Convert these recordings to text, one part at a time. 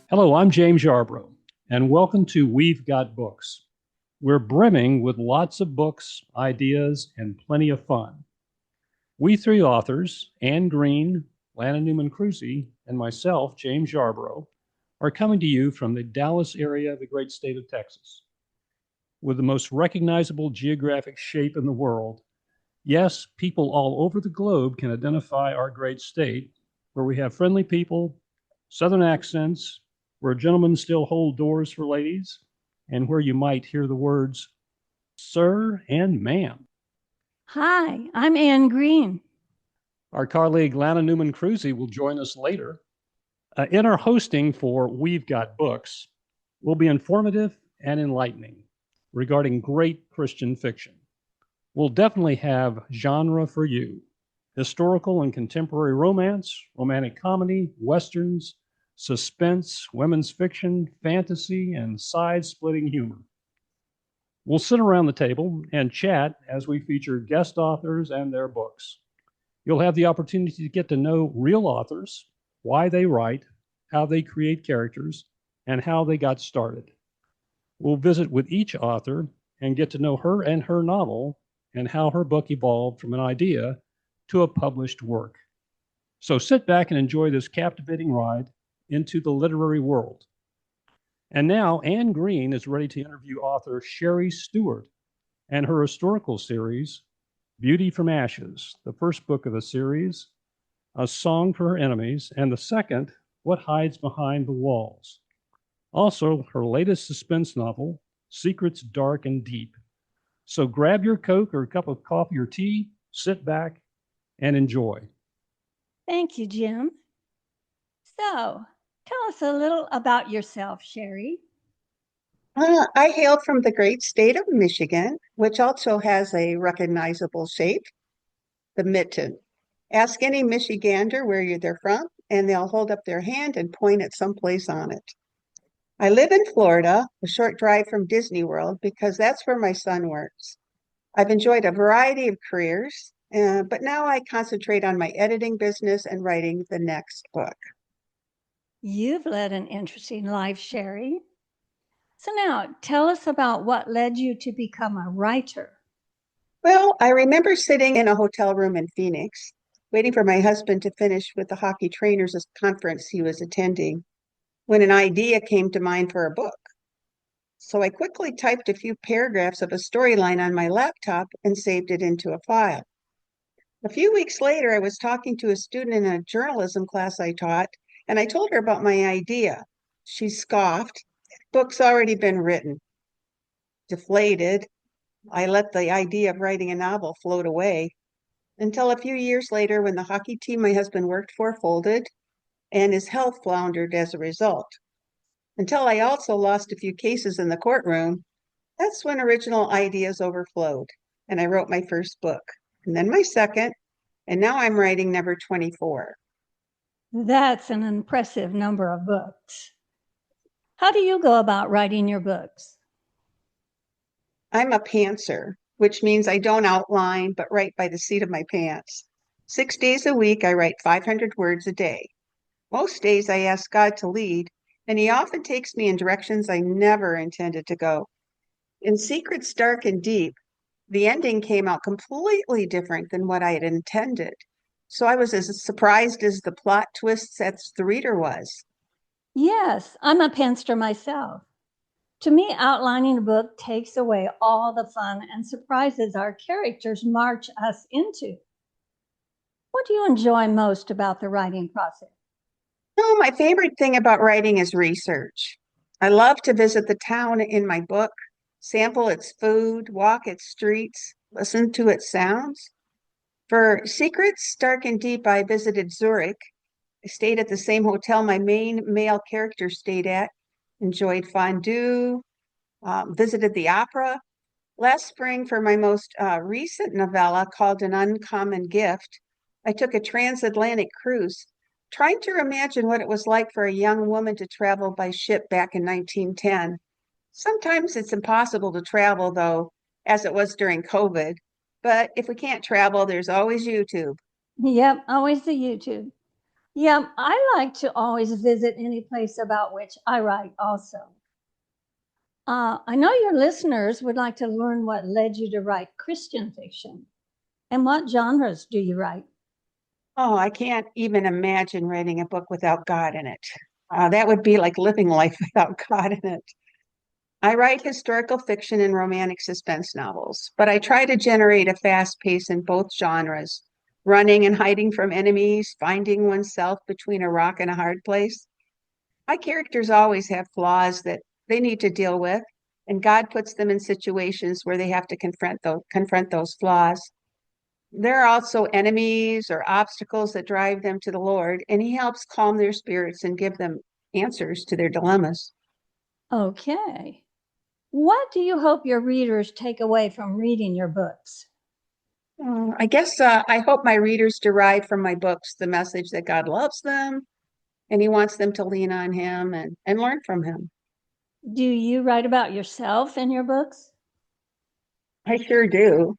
Hello, I'm James Yarbrough, and welcome to We've Got Books. We're brimming with lots of books, ideas, and plenty of fun. We three authors, Anne Green, Lana Newman Cruzy, and myself, James Yarbrough, are coming to you from the Dallas area of the great state of Texas. With the most recognizable geographic shape in the world, yes, people all over the globe can identify our great state, where we have friendly people, southern accents, where gentlemen still hold doors for ladies, and where you might hear the words sir and ma'am. Hi, I'm Anne Green. Our colleague Lana Newman Cruzy will join us later. In our hosting for We've Got Books, will be informative and enlightening regarding great Christian fiction. We'll definitely have genre for you: historical and contemporary romance, romantic comedy, westerns, suspense, women's fiction, fantasy, and side splitting humor. We'll sit around the table and chat as we feature guest authors and their books. You'll have the opportunity to get to know real authors, why they write, how they create characters, and how they got started. We'll visit with each author and get to know her and her novel and how her book evolved from an idea to a published work. So sit back and enjoy this captivating ride into the literary world. And now Anne Green is ready to interview author Sherri Stewart and her historical series, Beauty from Ashes, the first book of the series, A Song for Her Enemies, and the second, What Hides Behind the Walls. Also, her latest suspense novel, Secrets Dark and Deep. So grab your Coke or a cup of coffee or tea, sit back, and enjoy. Thank you, Jim. So, tell us a little about yourself, Sherri. I hail from the great state of Michigan, which also has a recognizable shape, the mitten. Ask any Michigander where they're from, and they'll hold up their hand and point at some place on it. I live in Florida, a short drive from Disney World, because that's where my son works. I've enjoyed a variety of careers, but now I concentrate on my editing business and writing the next book. You've led an interesting life, Sherri. So, now tell us about what led you to become a writer. Well, I remember sitting in a hotel room in Phoenix, waiting for my husband to finish with the hockey trainers conference he was attending, when an idea came to mind for a book. So I quickly typed a few paragraphs of a storyline on my laptop and saved it into a file. A few weeks later, I was talking to a student in a journalism class I taught, and I told her about my idea. She scoffed. Book's already been written. Deflated, I let the idea of writing a novel float away until a few years later when the hockey team my husband worked for folded and his health floundered as a result. Until I also lost a few cases in the courtroom, that's when original ideas overflowed, and I wrote my first book, and then my second, and now I'm writing number 24. That's an impressive number of books. How do you go about writing your books? I'm a pantser, which means I don't outline but write by the seat of my pants. 6 days a week, I write 500 words a day. Most days, I ask God to lead, and He often takes me in directions I never intended to go. In Secrets Dark and Deep, the ending came out completely different than what I had intended. So I was as surprised as the plot twists as the reader was. Yes, I'm a pantser myself. To me, outlining a book takes away all the fun and surprises our characters march us into. What do you enjoy most about the writing process? Oh, my favorite thing about writing is research. I love to visit the town in my book, sample its food, walk its streets, listen to its sounds. For Secrets Dark and Deep, I visited Zurich. I stayed at the same hotel my main male character stayed at, enjoyed fondue, visited the opera. Last spring, for my most recent novella called An Uncommon Gift, I took a transatlantic cruise, trying to imagine what it was like for a young woman to travel by ship back in 1910. Sometimes it's impossible to travel, though, as it was during COVID. But if we can't travel, there's always YouTube. Yep, always the YouTube. Yeah, I like to always visit any place about which I write also. I know your listeners would like to learn what led you to write Christian fiction. And what genres do you write? Oh, I can't even imagine writing a book without God in it. That would be like living life without God in it. I write historical fiction and romantic suspense novels, but I try to generate a fast pace in both genres, running and hiding from enemies, finding oneself between a rock and a hard place. My characters always have flaws that they need to deal with, and God puts them in situations where they have to confront those flaws. There are also enemies or obstacles that drive them to the Lord, and He helps calm their spirits and give them answers to their dilemmas. Okay. What do you hope your readers take away from reading your books? I guess I hope my readers derive from my books the message that God loves them and He wants them to lean on Him and learn from Him. Do you write about yourself in your books? I sure do.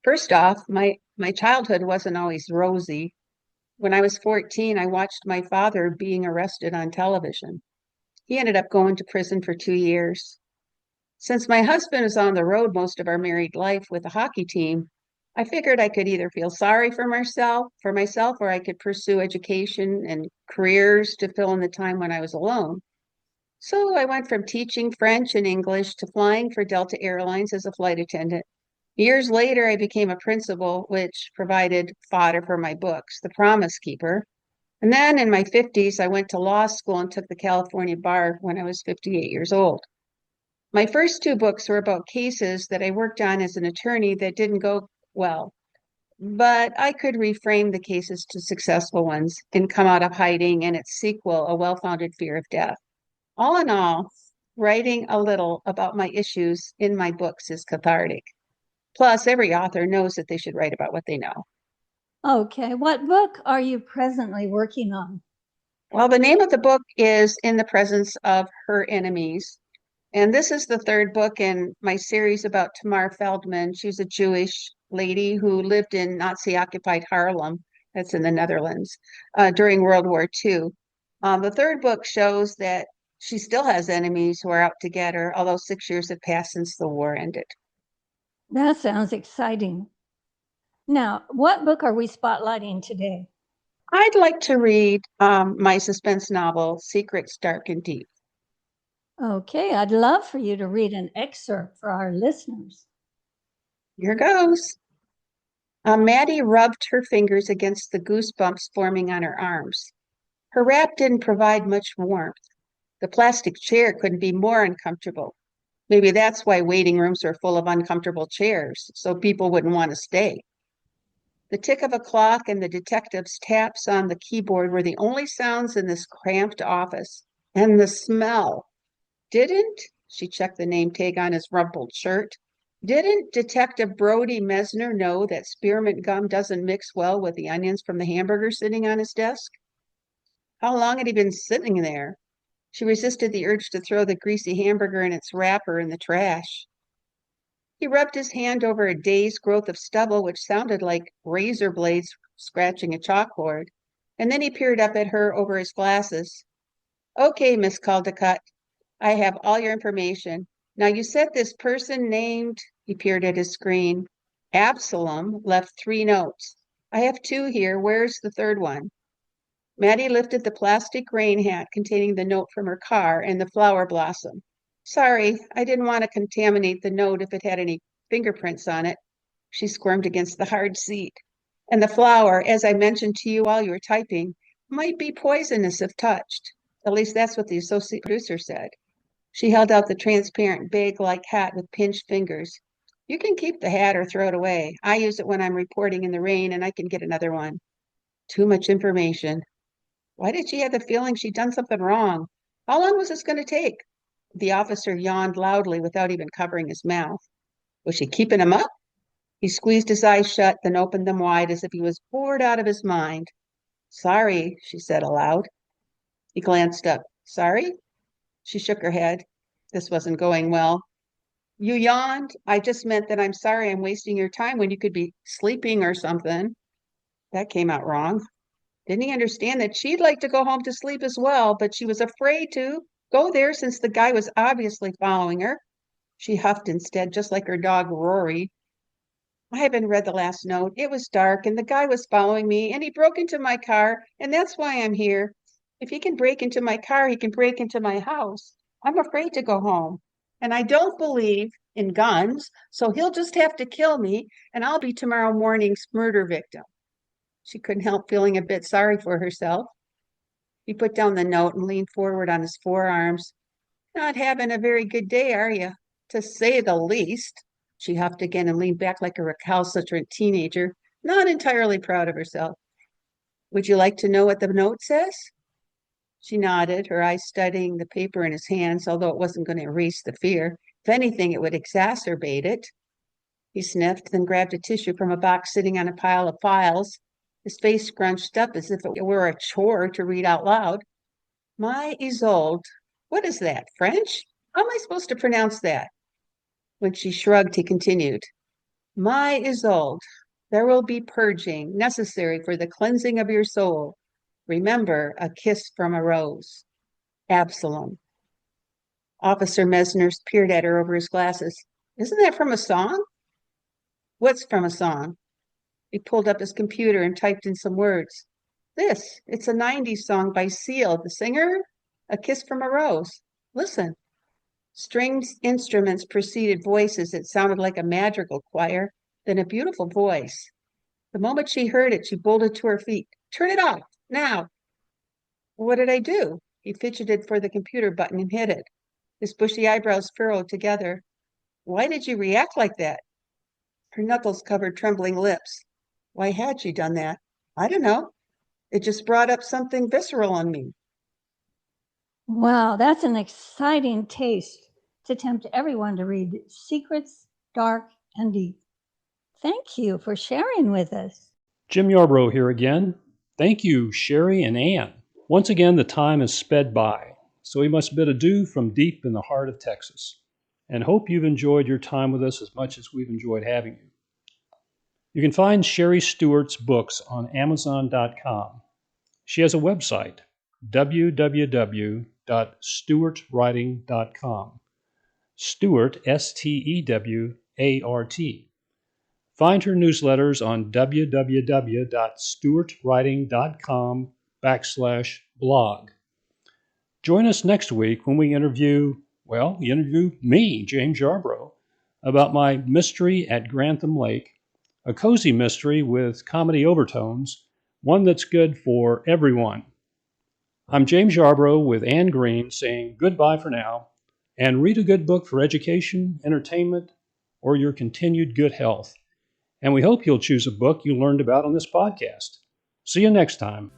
First off, my childhood wasn't always rosy. When I was 14, I watched my father being arrested on television. He ended up going to prison for 2 years. Since my husband is on the road most of our married life with the hockey team, I figured I could either feel sorry for myself, or I could pursue education and careers to fill in the time when I was alone. So I went from teaching French and English to flying for Delta Airlines as a flight attendant. Years later, I became a principal, which provided fodder for my books, The Promise Keeper. And then in my 50s, I went to law school and took the California bar when I was 58 years old. My first two books were about cases that I worked on as an attorney that didn't go well, but I could reframe the cases to successful ones and come out of hiding, and its sequel, A Well-Founded Fear of Death. All in all, writing a little about my issues in my books is cathartic. Plus, every author knows that they should write about what they know. Okay. What book are you presently working on? Well, the name of the book is In the Presence of Her Enemies. And this is the third book in my series about Tamar Feldman. She's a Jewish lady who lived in Nazi-occupied Harlem, that's in the Netherlands, during World War II. The third book shows that she still has enemies who are out to get her, although 6 years have passed since the war ended. That sounds exciting. Now, what book are we spotlighting today? I'd like to read my suspense novel, Secrets Dark and Deep. Okay, I'd love for you to read an excerpt for our listeners. Here goes. Maddie rubbed her fingers against the goosebumps forming on her arms. Her wrap didn't provide much warmth. The plastic chair couldn't be more uncomfortable. Maybe that's why waiting rooms are full of uncomfortable chairs, so people wouldn't want to stay. The tick of a clock and the detective's taps on the keyboard were the only sounds in this cramped office. And the smell. Didn't, she checked the name tag on his rumpled shirt, didn't Detective Brody Mesner know that spearmint gum doesn't mix well with the onions from the hamburger sitting on his desk? How long had he been sitting there? She resisted the urge to throw the greasy hamburger and its wrapper in the trash. He rubbed his hand over a day's growth of stubble, which sounded like razor blades scratching a chalkboard, and then he peered up at her over his glasses. Okay, Miss Caldecott, I have all your information. Now, you said this person named, he peered at his screen, Absalom, left 3 notes. I have 2 here. Where's the third one? Maddie lifted the plastic rain hat containing the note from her car and the flower blossom. Sorry, I didn't want to contaminate the note if it had any fingerprints on it. She squirmed against the hard seat. And the flower, as I mentioned to you while you were typing, might be poisonous if touched. At least that's what the associate producer said. She held out the transparent bag-like hat with pinched fingers. You can keep the hat or throw it away. I use it when I'm reporting in the rain, and I can get another one. Too much information. Why did she have the feeling she'd done something wrong? How long was this going to take? The officer yawned loudly without even covering his mouth. Was she keeping him up? He squeezed his eyes shut, then opened them wide as if he was bored out of his mind. Sorry, she said aloud. He glanced up. Sorry? She shook her head. This wasn't going well. You yawned? I just meant that I'm sorry I'm wasting your time when you could be sleeping or something. That came out wrong. Didn't he understand that she'd like to go home to sleep as well, but she was afraid to go there since the guy was obviously following her? She huffed instead, just like her dog Rory. I haven't read the last note. It was dark and the guy was following me and he broke into my car and that's why I'm here. If he can break into my car, he can break into my house. I'm afraid to go home. And I don't believe in guns, so he'll just have to kill me and I'll be tomorrow morning's murder victim. She couldn't help feeling a bit sorry for herself. He put down the note and leaned forward on his forearms. Not having a very good day, are you? To say the least. She huffed again and leaned back like a recalcitrant teenager, not entirely proud of herself. Would you like to know what the note says? She nodded, her eyes studying the paper in his hands, although it wasn't going to erase the fear. If anything, it would exacerbate it. He sniffed, then grabbed a tissue from a box sitting on a pile of files, his face scrunched up as if it were a chore to read out loud. My Isolde. What is that, French? How am I supposed to pronounce that? When she shrugged, he continued, My Isolde, there will be purging necessary for the cleansing of your soul. Remember, a kiss from a rose. Absalom. Officer Mesner peered at her over his glasses. Isn't that from a song? What's from a song? He pulled up his computer and typed in some words. It's a 90s song by Seal. The singer? A Kiss from a Rose. Listen. Stringed instruments preceded voices that sounded like a madrigal choir, then a beautiful voice. The moment she heard it, she bolted to her feet. Turn it off, now. What did I do? He fidgeted for the computer button and hit it. His bushy eyebrows furrowed together. Why did you react like that? Her knuckles covered trembling lips. Why had she done that? I don't know. It just brought up something visceral in me. Wow, that's an exciting taste to tempt everyone to read Secrets, Dark and Deep. Thank you for sharing with us. Jim Yarbrough here again. Thank you, Sherri and Ann. Once again, the time has sped by, so we must bid adieu from deep in the heart of Texas, and hope you've enjoyed your time with us as much as we've enjoyed having you. You can find Sherri Stewart's books on Amazon.com. She has a website, www.stewartwriting.com. Stewart, Stewart. Find her newsletters on www.stewartwriting.com/blog. Join us next week when we interview me, James Yarbrough, about my mystery at Grantham Lake, a cozy mystery with comedy overtones, one that's good for everyone. I'm James Yarbrough with Ann Green saying goodbye for now, and read a good book for education, entertainment, or your continued good health. And we hope you'll choose a book you learned about on this podcast. See you next time.